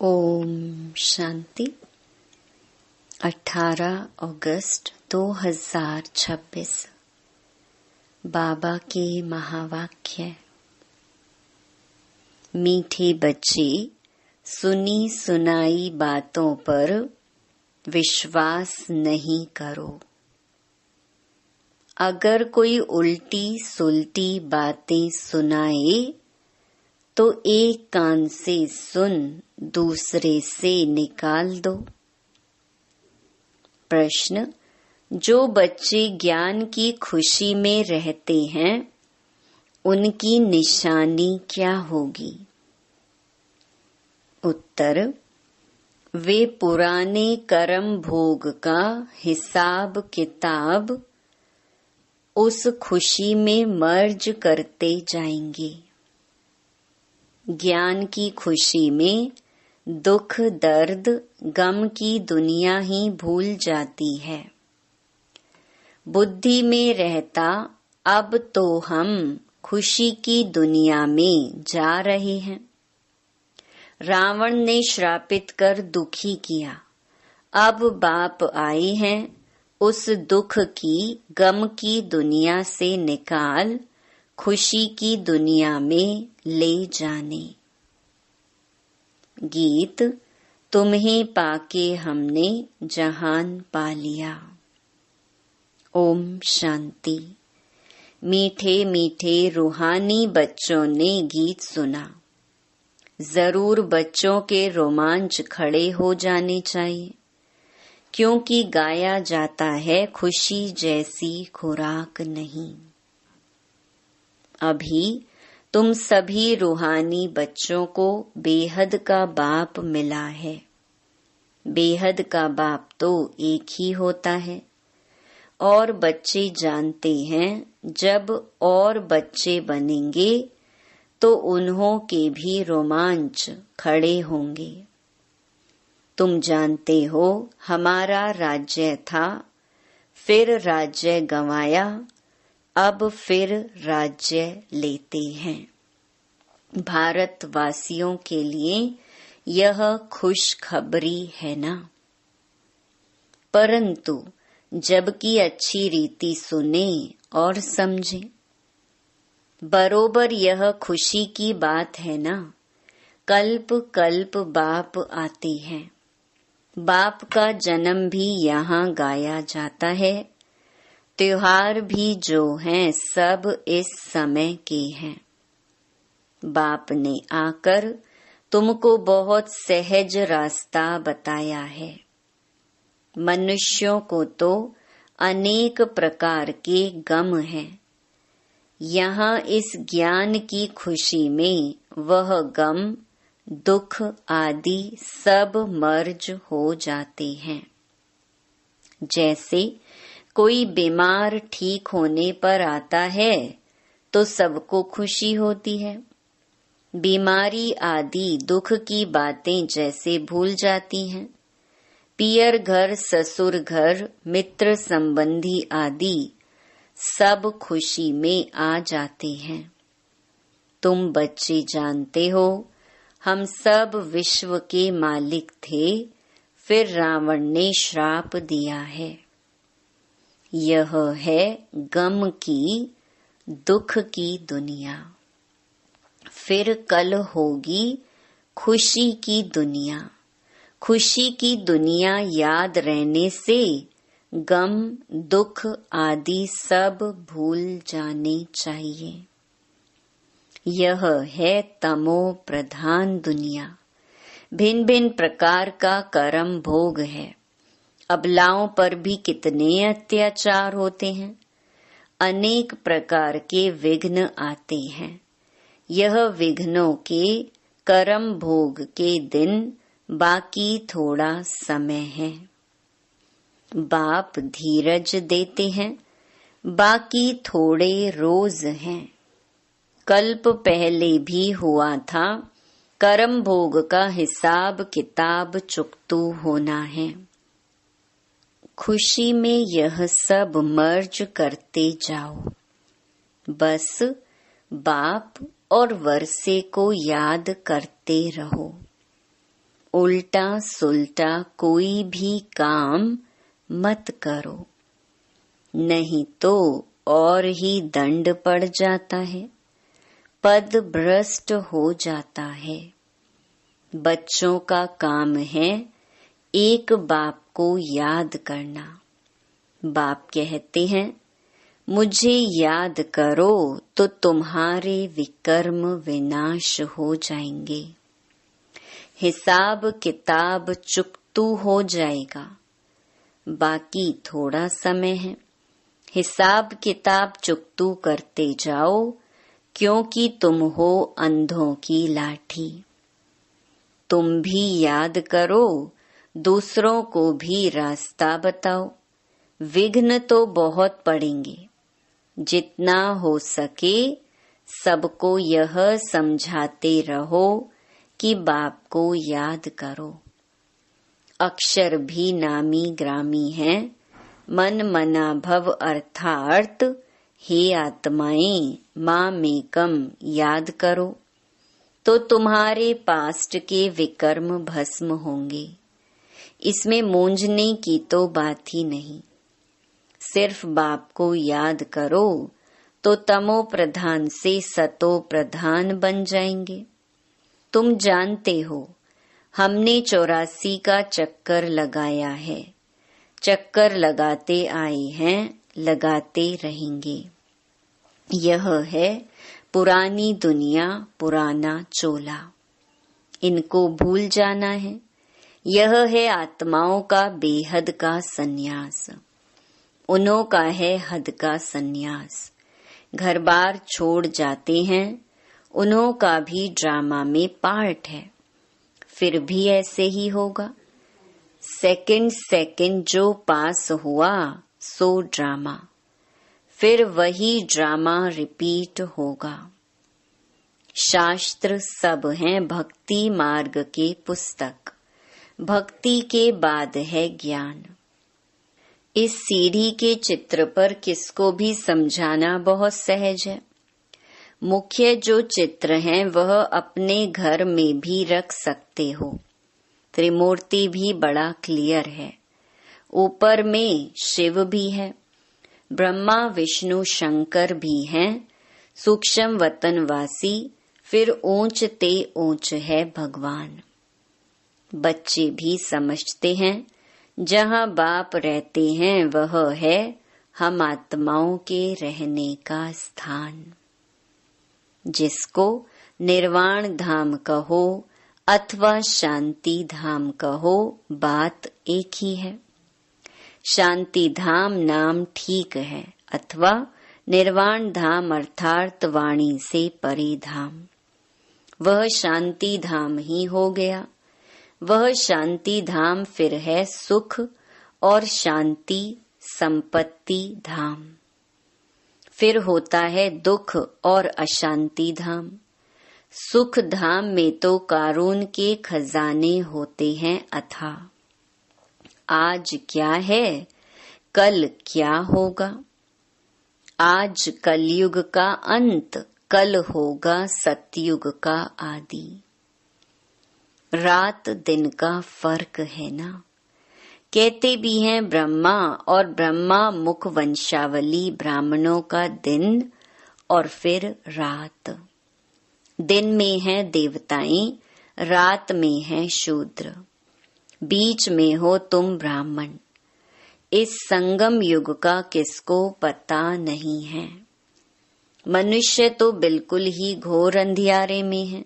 ओम शांति। 18 अगस्त 2026 बाबा के महावाक्य। मीठे बच्चे, सुनी सुनाई बातों पर विश्वास नहीं करो। अगर कोई उल्टी सुलटी बातें सुनाए तो एक कान से सुन दूसरे से निकाल दो। प्रश्न: जो बच्चे ज्ञान की खुशी में रहते हैं उनकी निशानी क्या होगी? उत्तर: वे पुराने कर्म भोग का हिसाब किताब उस खुशी में मर्ज करते जाएंगे। ज्ञान की खुशी में दुख दर्द गम की दुनिया ही भूल जाती है। बुद्धि में रहता अब तो हम खुशी की दुनिया में जा रहे हैं। रावण ने श्रापित कर दुखी किया, अब बाप आए हैं उस दुख की गम की दुनिया से निकाल खुशी की दुनिया में ले जाने। गीत: तुम्हें पाके हमने जहान पा लिया। ओम शांति। मीठे मीठे रूहानी बच्चों ने गीत सुना। जरूर बच्चों के रोमांच खड़े हो जाने चाहिए, क्योंकि गाया जाता है खुशी जैसी खुराक नहीं। अभी तुम सभी रूहानी बच्चों को बेहद का बाप मिला है। बेहद का बाप तो एक ही होता है और बच्चे जानते हैं जब और बच्चे बनेंगे तो उन्हों के भी रोमांच खड़े होंगे। तुम जानते हो हमारा राज्य था, फिर राज्य गंवाया, अब फिर राज्य लेते हैं। भारतवासियों के लिए यह खुशखबरी है ना? परंतु जबकि अच्छी रीति सुने और समझे। बरोबर यह खुशी की बात है ना। कल्प कल्प बाप आते हैं। बाप का जन्म भी यहाँ गाया जाता है। त्योहार भी जो हैं सब इस समय के हैं। बाप ने आकर तुमको बहुत सहज रास्ता बताया है। मनुष्यों को तो अनेक प्रकार के गम हैं। यहाँ इस ज्ञान की खुशी में वह गम दुख आदि सब मर्ज हो जाते हैं। जैसे कोई बीमार ठीक होने पर आता है तो सबको खुशी होती है। बीमारी आदि दुख की बातें जैसे भूल जाती हैं। पियर घर ससुर घर मित्र संबंधी आदि सब खुशी में आ जाते हैं। तुम बच्चे जानते हो हम सब विश्व के मालिक थे, फिर रावण ने श्राप दिया है। यह है गम की दुख की दुनिया। फिर कल होगी खुशी की दुनिया। खुशी की दुनिया याद रहने से गम दुख आदि सब भूल जाने चाहिए। यह है तमो प्रधान दुनिया। भिन्न भिन्न प्रकार का कर्म भोग है। अबलाओं पर भी कितने अत्याचार होते हैं। अनेक प्रकार के विघ्न आते हैं। यह विघ्नों के कर्म भोग के दिन बाकी थोड़ा समय है। बाप धीरज देते हैं, बाकी थोड़े रोज हैं। कल्प पहले भी हुआ था, कर्म भोग का हिसाब किताब चुकतू होना है। खुशी में यह सब मर्ज करते जाओ। बस बाप और वर्षे को याद करते रहो। उल्टा सुल्टा कोई भी काम मत करो, नहीं तो और ही दंड पड़ जाता है, पद भ्रष्ट हो जाता है। बच्चों का काम है एक बाप को याद करना। बाप कहते हैं, मुझे याद करो तो तुम्हारे विकर्म विनाश हो जाएंगे। हिसाब किताब चुकतू हो जाएगा। बाकी थोड़ा समय है, हिसाब किताब चुकतू करते जाओ, क्योंकि तुम हो अंधों की लाठी। तुम भी याद करो, दूसरों को भी रास्ता बताओ। विघ्न तो बहुत पड़ेंगे, जितना हो सके सबको यह समझाते रहो कि बाप को याद करो। अक्षर भी नामी ग्रामी है, मन मना भव अर्थार्थ। हे आत्माएं, मामेकम याद करो, तो तुम्हारे पास्ट के विकर्म भस्म होंगे। इसमें मूंझने की तो बात ही नहीं। सिर्फ बाप को याद करो तो तमो प्रधान से सतो प्रधान बन जाएंगे। तुम जानते हो, हमने 84 का चक्कर लगाया है। चक्कर लगाते आए हैं, लगाते रहेंगे। यह है पुरानी दुनिया, पुराना चोला, इनको भूल जाना है। यह है आत्माओं का बेहद का सन्यास, उन्हों का है हद का सन्यास। घर बार छोड़ जाते हैं, उन्हों का भी ड्रामा में पार्ट है। फिर भी ऐसे ही होगा। सेकंड सेकंड जो पास हुआ सो ड्रामा, फिर वही ड्रामा रिपीट होगा। शास्त्र सब हैं भक्ति मार्ग के पुस्तक, भक्ति के बाद है ज्ञान। इस सीढ़ी के चित्र पर किसको भी समझाना बहुत सहज है। मुख्य जो चित्र हैं वह अपने घर में भी रख सकते हो। त्रिमूर्ति भी बड़ा क्लियर है। ऊपर में शिव भी है, ब्रह्मा विष्णु शंकर भी हैं, सूक्ष्म वतनवासी, फिर ऊंच ते ऊंच है भगवान। बच्चे भी समझते हैं, जहाँ बाप रहते हैं वह है हम आत्माओं के रहने का स्थान। जिसको निर्वाण धाम कहो अथवा शांति धाम कहो, बात एक ही है। शांति धाम नाम ठीक है, अथवा निर्वाण धाम अर्थात वाणी से परे धाम। वह शांति धाम ही हो गया। वह शांति धाम फिर है सुख और शांति संपत्ति धाम। फिर होता है दुख और अशांति धाम। सुख धाम में तो कारून के खजाने होते हैं अथाह। आज क्या है, कल क्या होगा। आज कलयुग का अंत, कल होगा सतयुग का आदि। रात दिन का फर्क है ना। कहते भी हैं ब्रह्मा और ब्रह्मा मुख वंशावली ब्राह्मणों का दिन और फिर रात। दिन में है देवताएं, रात में है शूद्र, बीच में हो तुम ब्राह्मण। इस संगम युग का किसको पता नहीं है। मनुष्य तो बिल्कुल ही घोर अंधियारे में है,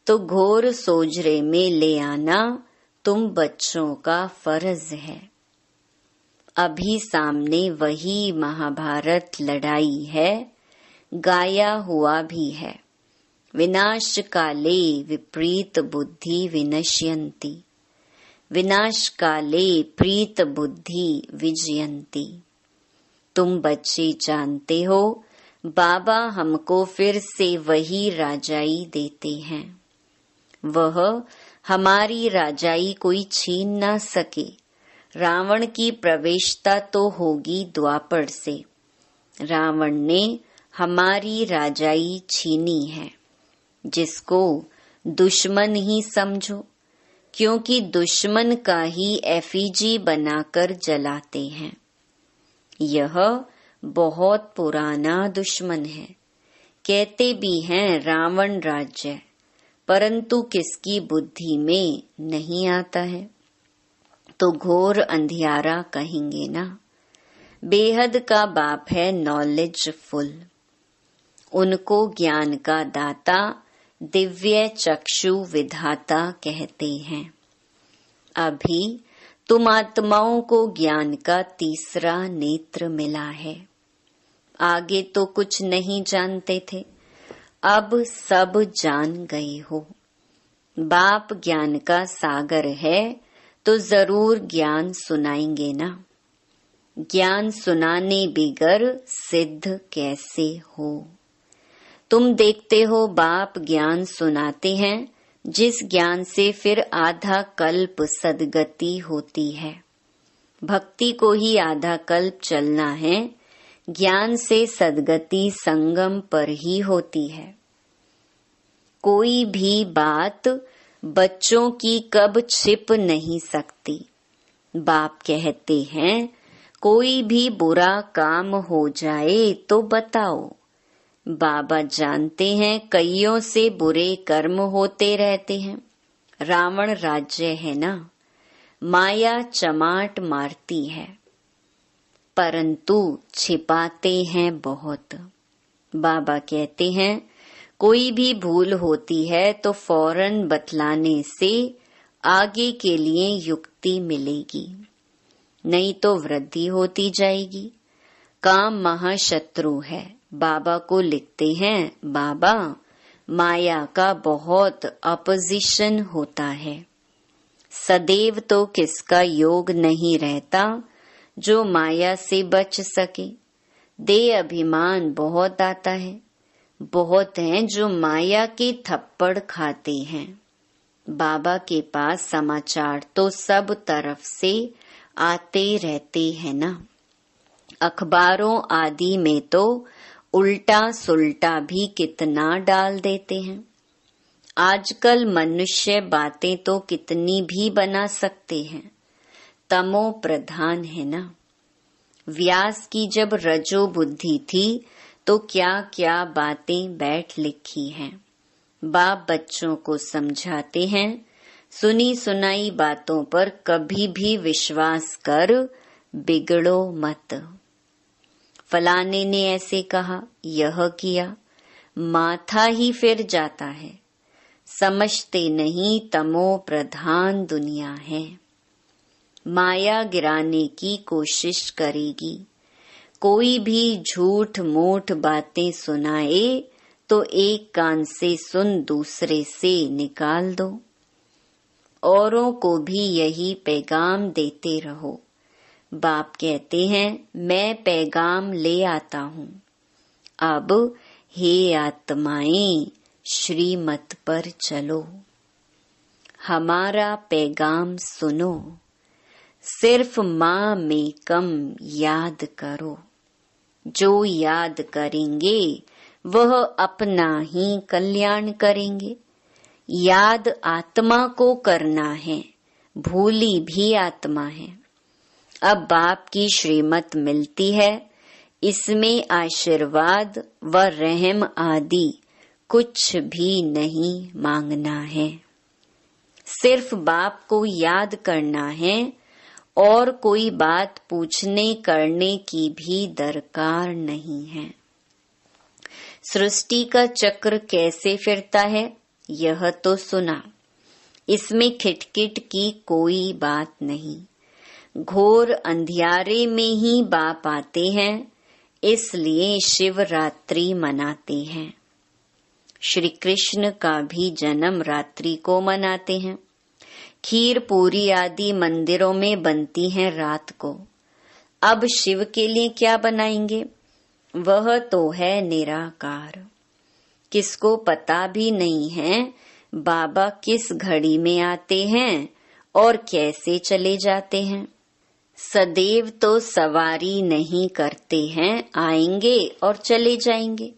तो घोर सोजरे में ले आना तुम बच्चों का फर्ज है। अभी सामने वही महाभारत लड़ाई है, गाया हुआ भी है। विनाश काले विपरीत बुद्धि विनश्यन्ति, विनाश काले प्रीत बुद्धि विजयंती। तुम बच्चे जानते हो, बाबा हमको फिर से वही राजाई देते हैं। वह हमारी राजाई कोई छीन ना सके। रावण की प्रवेशता तो होगी द्वापर से। रावण ने हमारी राजाई छीनी है। जिसको दुश्मन ही समझो, क्योंकि दुश्मन का ही एफिजी बनाकर जलाते हैं। यह बहुत पुराना दुश्मन है। कहते भी हैं रावण राज्य, परंतु किसकी बुद्धि में नहीं आता है, तो घोर अंधियारा कहेंगे ना। बेहद का बाप है नॉलेजफुल, उनको ज्ञान का दाता, दिव्य चक्षु विधाता कहते हैं। अभी तुम आत्माओं को ज्ञान का तीसरा नेत्र मिला है। आगे तो कुछ नहीं जानते थे, अब सब जान गए हो। बाप ज्ञान का सागर है तो जरूर ज्ञान सुनाएंगे ना। ज्ञान सुनाने बिगर सिद्ध कैसे हो। तुम देखते हो बाप ज्ञान सुनाते हैं, जिस ज्ञान से फिर आधा कल्प सदगति होती है। भक्ति को ही आधा कल्प चलना है, ज्ञान से सदगति संगम पर ही होती है। कोई भी बात बच्चों की कब छिप नहीं सकती। बाप कहते हैं कोई भी बुरा काम हो जाए तो बताओ। बाबा जानते हैं कईयों से बुरे कर्म होते रहते हैं। रावण राज्य है ना, माया चमाट मारती है, परंतु छिपाते हैं बहुत। बाबा कहते हैं कोई भी भूल होती है तो फौरन बतलाने से आगे के लिए युक्ति मिलेगी, नहीं तो वृद्धि होती जाएगी। काम महाशत्रु है। बाबा को लिखते हैं बाबा माया का बहुत अपोजिशन होता है। सदैव तो किसका योग नहीं रहता जो माया से बच सके। देह अभिमान बहुत आता है। बहुत हैं जो माया के थप्पड़ खाते हैं। बाबा के पास समाचार तो सब तरफ से आते रहते हैं ना। अखबारों आदि में तो उल्टा सुल्टा भी कितना डाल देते हैं। आजकल मनुष्य बातें तो कितनी भी बना सकते हैं, तमो प्रधान है ना। व्यास की जब रजो बुद्धि थी तो क्या क्या बातें बैठ लिखी हैं। बाप बच्चों को समझाते हैं सुनी सुनाई बातों पर कभी भी विश्वास कर बिगड़ो मत। फलाने ने ऐसे कहा, यह किया, माथा ही फिर जाता है। समझते नहीं तमो प्रधान दुनिया है। माया गिराने की कोशिश करेगी। कोई भी झूठ मूठ बातें सुनाए तो एक कान से सुन दूसरे से निकाल दो। औरों को भी यही पैगाम देते रहो। बाप कहते हैं मैं पैगाम ले आता हूँ। अब हे आत्माएं श्रीमत पर चलो, हमारा पैगाम सुनो। सिर्फ माँ में कम याद करो। जो याद करेंगे वह अपना ही कल्याण करेंगे। याद आत्मा को करना है, भूली भी आत्मा है। अब बाप की श्रीमत मिलती है, इसमें आशीर्वाद व रहम आदि कुछ भी नहीं मांगना है। सिर्फ बाप को याद करना है और कोई बात पूछने करने की भी दरकार नहीं है। सृष्टि का चक्र कैसे फिरता है यह तो सुना। इसमें खिटखिट की कोई बात नहीं। घोर अंधियारे में ही बाप आते हैं, इसलिए शिवरात्रि मनाते हैं। श्री कृष्ण का भी जन्म रात्रि को मनाते हैं। खीर पूरी आदि मंदिरों में बनती हैं रात को। अब शिव के लिए क्या बनाएंगे? वह तो है निराकार। किसको पता भी नहीं है बाबा किस घड़ी में आते हैं और कैसे चले जाते हैं। सदैव तो सवारी नहीं करते हैं, आएंगे और चले जाएंगे।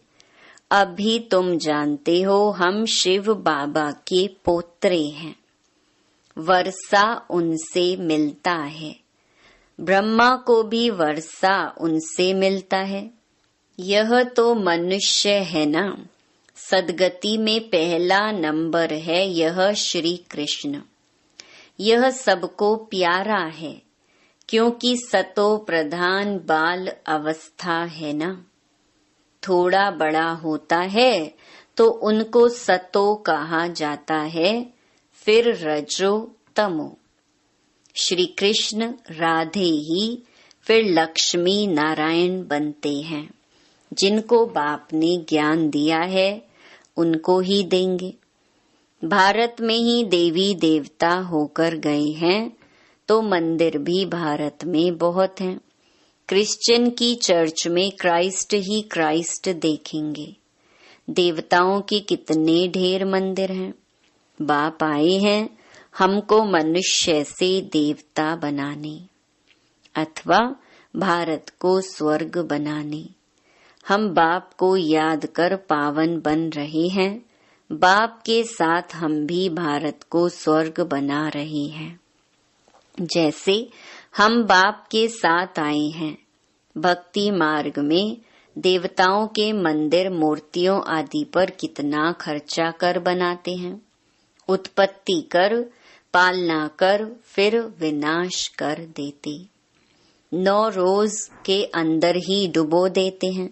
अभी तुम जानते हो हम शिव बाबा के पोत्रे हैं। वर्षा उनसे मिलता है। ब्रह्मा को भी वर्षा उनसे मिलता है। यह तो मनुष्य है ना। सदगति में पहला नंबर है यह श्री कृष्ण। यह सबको प्यारा है, क्योंकि सतो प्रधान बाल अवस्था है ना। थोड़ा बड़ा होता है तो उनको सतो कहा जाता है, फिर रजो तमो। श्री कृष्ण राधे ही फिर लक्ष्मी नारायण बनते हैं। जिनको बाप ने ज्ञान दिया है उनको ही देंगे। भारत में ही देवी देवता होकर गए हैं, तो मंदिर भी भारत में बहुत हैं। क्रिश्चियन की चर्च में क्राइस्ट ही क्राइस्ट देखेंगे। देवताओं के कितने ढेर मंदिर हैं। बाप आए हैं हमको मनुष्य से देवता बनाने, अथवा भारत को स्वर्ग बनाने। हम बाप को याद कर पावन बन रहे हैं। बाप के साथ हम भी भारत को स्वर्ग बना रहे हैं। जैसे हम बाप के साथ आए हैं। भक्ति मार्ग में देवताओं के मंदिर मूर्तियों आदि पर कितना खर्चा कर बनाते हैं। उत्पत्ति कर, पालना कर, फिर विनाश कर देते। 9 रोज के अंदर ही डुबो देते हैं।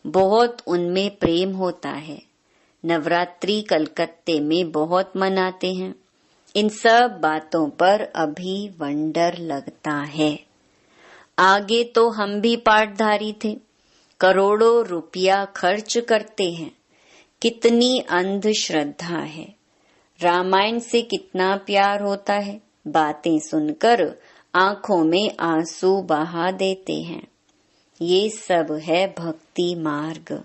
बहुत उनमें प्रेम होता है। नवरात्रि कलकत्ते में बहुत मनाते हैं। इन सब बातों पर अभी वंडर लगता है। आगे तो हम भी पाठधारी थे, करोड़ों रुपया खर्च करते हैं। कितनी अंधश्रद्धा है। रामायण से कितना प्यार होता है। बातें सुनकर आंखों में आंसू बहा देते हैं। ये सब है भक्ति मार्ग।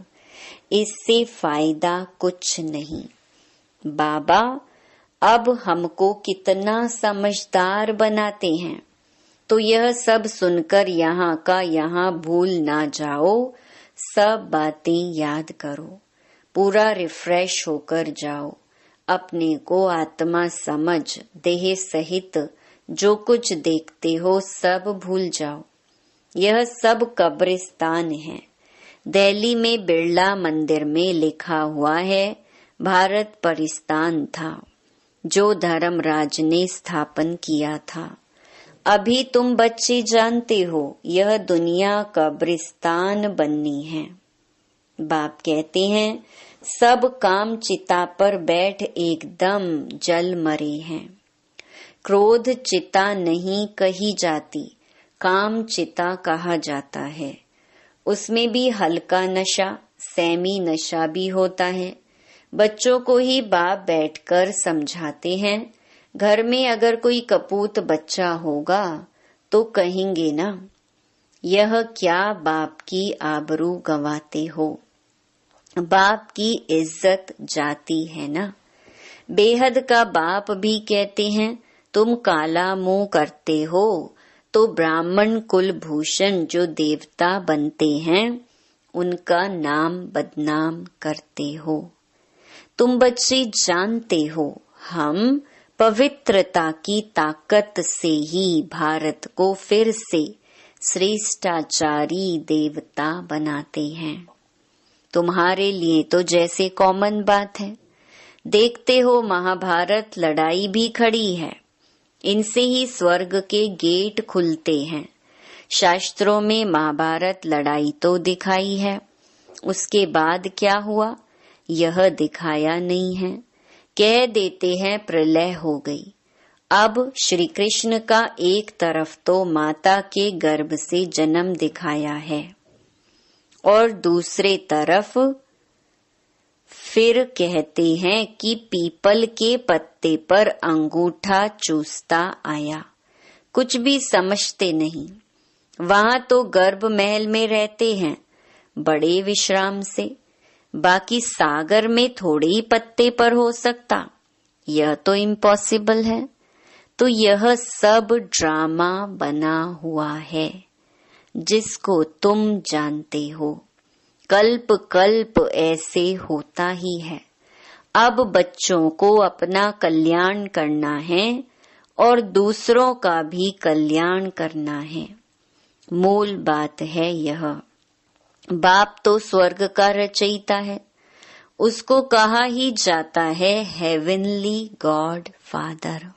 इससे फायदा कुछ नहीं। बाबा अब हमको कितना समझदार बनाते हैं। तो यह सब सुनकर यहाँ का यहाँ भूल ना जाओ। सब बातें याद करो। पूरा रिफ्रेश होकर जाओ। अपने को आत्मा समझ, देह सहित जो कुछ देखते हो सब भूल जाओ। यह सब कब्रिस्तान है। दिल्ली में बिरला मंदिर में लिखा हुआ है भारत परिस्तान था, जो धर्मराज ने स्थापन किया था। अभी तुम बच्चे जानते हो यह दुनिया कब्रिस्तान बननी है। बाप कहते हैं सब काम चिता पर बैठ एकदम जल मरे हैं। क्रोध चिता नहीं कही जाती, काम चिता कहा जाता है। उसमें भी हल्का नशा, सेमी नशा भी होता है। बच्चों को ही बाप बैठकर समझाते हैं। घर में अगर कोई कपूत बच्चा होगा तो कहेंगे ना, यह क्या बाप की आबरू गंवाते हो। बाप की इज्जत जाती है ना। बेहद का बाप भी कहते हैं तुम काला मुंह करते हो तो ब्राह्मण कुलभूषण जो देवता बनते हैं उनका नाम बदनाम करते हो। तुम बच्चे जानते हो हम पवित्रता की ताकत से ही भारत को फिर से श्रेष्ठाचारी देवता बनाते हैं। तुम्हारे लिए तो जैसे कॉमन बात है। देखते हो महाभारत लड़ाई भी खड़ी है। इनसे ही स्वर्ग के गेट खुलते हैं। शास्त्रों में महाभारत लड़ाई तो दिखाई है, उसके बाद क्या हुआ यह दिखाया नहीं है। कह देते हैं प्रलय हो गई। अब श्री कृष्ण का एक तरफ तो माता के गर्भ से जन्म दिखाया है और दूसरे तरफ फिर कहते हैं कि पीपल के पत्ते पर अंगूठा चूसता आया। कुछ भी समझते नहीं। वहां तो गर्भ महल में रहते हैं बड़े विश्राम से। बाकी सागर में थोड़े ही पत्ते पर हो सकता, यह तो इम्पॉसिबल है। तो यह सब ड्रामा बना हुआ है जिसको तुम जानते हो। कल्प कल्प ऐसे होता ही है। अब बच्चों को अपना कल्याण करना है, और दूसरों का भी कल्याण करना है। मूल बात है यह। बाप तो स्वर्ग का रचयिता है, उसको कहा ही जाता है हेवनली गॉड फादर।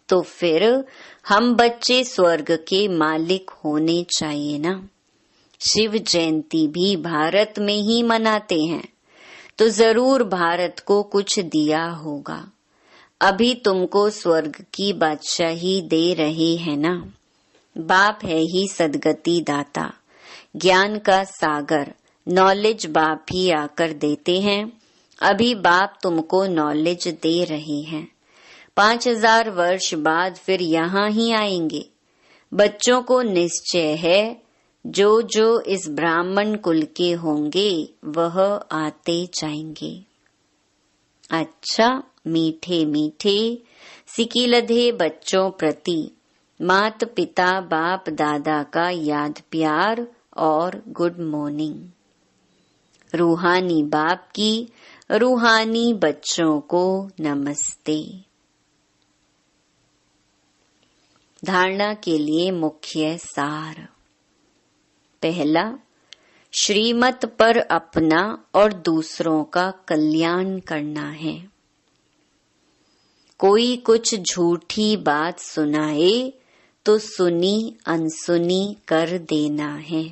तो फिर हम बच्चे स्वर्ग के मालिक होने चाहिए ना। शिव जयंती भी भारत में ही मनाते हैं, तो जरूर भारत को कुछ दिया होगा। अभी तुमको स्वर्ग की बादशाही दे रहे हैं ना। बाप है ही सदगति दाता, ज्ञान का सागर, नॉलेज बाप ही आकर देते हैं। अभी बाप तुमको नॉलेज दे रहे हैं, 5000 वर्ष बाद फिर यहाँ ही आएंगे। बच्चों को निश्चय है जो जो इस ब्राह्मण कुल के होंगे वह आते जाएंगे। अच्छा, मीठे मीठे सिकिलधे बच्चों प्रति मात पिता बाप दादा का याद प्यार और गुड मॉर्निंग। रूहानी बाप की रूहानी बच्चों को नमस्ते। धारणा के लिए मुख्य सार। पहला, श्रीमत पर अपना और दूसरों का कल्याण करना है। कोई कुछ झूठी बात सुनाए तो सुनी अनसुनी कर देना है,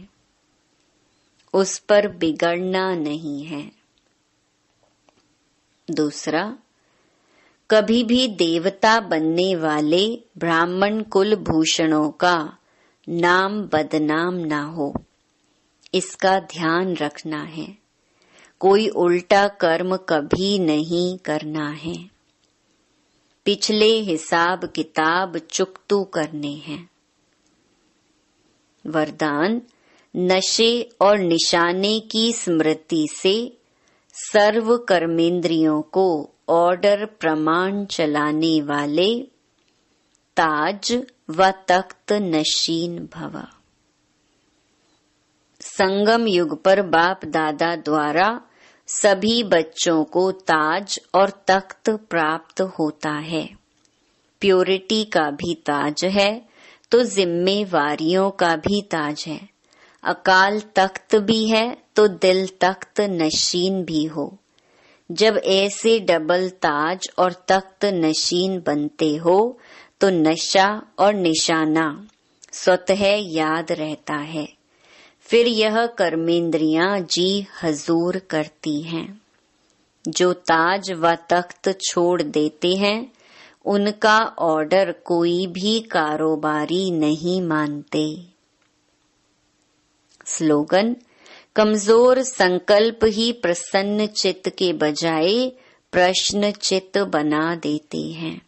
उस पर बिगड़ना नहीं है। दूसरा, कभी भी देवता बनने वाले ब्राह्मण कुल भूषणों का नाम बदनाम ना हो, इसका ध्यान रखना है। कोई उल्टा कर्म कभी नहीं करना है। पिछले हिसाब किताब चुकतू करने हैं। वरदान, नशे और निशाने की स्मृति से सर्व कर्मेंद्रियों को ऑर्डर प्रमाण चलाने वाले ताज व तख्त नशीन भव। संगम युग पर बाप दादा द्वारा सभी बच्चों को ताज और तख्त प्राप्त होता है। प्योरिटी का भी ताज है तो जिम्मेवारियों का भी ताज है। अकाल तख्त भी है तो दिल तख्त नशीन भी हो। जब ऐसे डबल ताज और तख्त नशीन बनते हो तो नशा और निशाना स्वतः याद रहता है। फिर यह कर्मेंद्रियां जी हजूर करती हैं। जो ताज व तख्त छोड़ देते हैं उनका ऑर्डर कोई भी कारोबारी नहीं मानते। स्लोगन, कमजोर संकल्प ही प्रसन्न चित्त के बजाय प्रश्न चित्त बना देते हैं।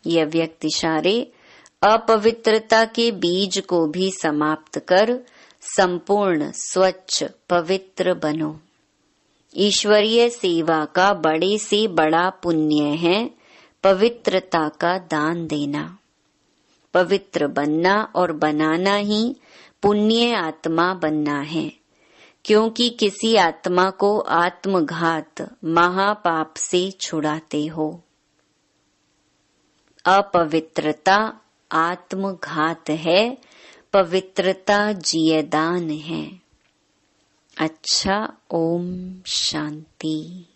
यह व्यक्ति इशारे अपवित्रता के बीज को भी समाप्त कर संपूर्ण स्वच्छ पवित्र बनो। ईश्वरीय सेवा का बड़े से बड़ा पुण्य है पवित्रता का दान देना। पवित्र बनना और बनाना ही पुण्य आत्मा बनना है, क्योंकि किसी आत्मा को आत्मघात महापाप से छुड़ाते हो। अपवित्रता आत्मघात है, पवित्रता जियदान है। अच्छा, ओम शांति।